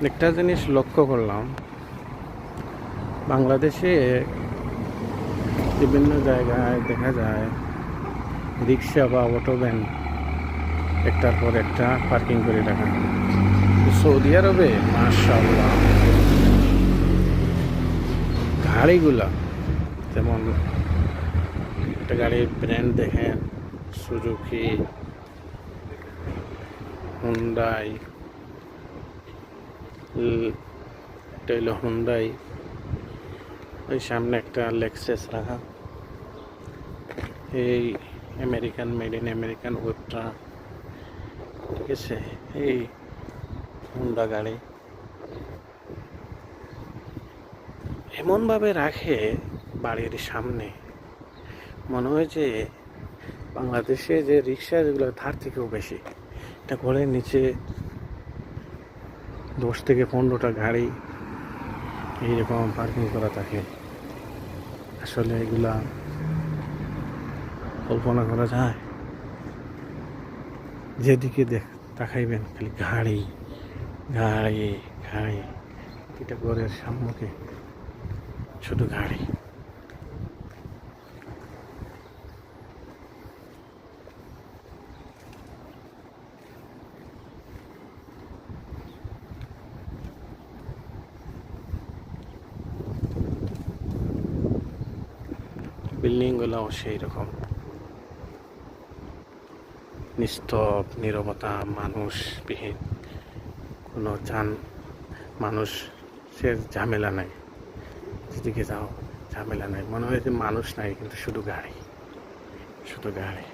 একটা জিনিস লক্ষ্য করলাম, বাংলাদেশে বিভিন্ন জায়গায় দেখা যায় রিক্সা বা অটো ভ্যান একটার পর একটা পার্কিং করে রাখা। সৌদি আরবে মাশাআল্লাহ গাড়িগুলা, যেমন একটা গাড়ির ব্র্যান্ড দেখেন, সুজুকি, হুন্ডাই, এটা হলো হুন্ডাই, ওই সামনে একটা লেক্সাস রাখা, এই আমেরিকান, মেড ইন আমেরিকান ওয়েবটা, ঠিক আছে, এই হুন্ডা গাড়ি এমনভাবে রাখে বাড়ির সামনে, মনে হয় যে বাংলাদেশে যে রিক্সা যেগুলো তার থেকেও বেশি। এটা ঘরের নিচে 10 থেকে 15টা গাড়ি এইরকম পার্কিং করা থাকে। আসলে এগুলা কল্পনা করা যায়? যেদিকে তাকাইবেন খালি গাড়ি গাড়ি গাড়ি, এটা ঘরের সম্মুখে শুধু গাড়ি। বিল্ডিংগুলোও সেই রকম নিস্তব্ধ নীরবতা, মানুষবিহীন, কোনো মানুষের ঝামেলা নাই। যেদিকে যাও ঝামেলা নাই, মনে হয় যে মানুষ নাই, কিন্তু শুধু গাড়ি, শুধু গাড়ি।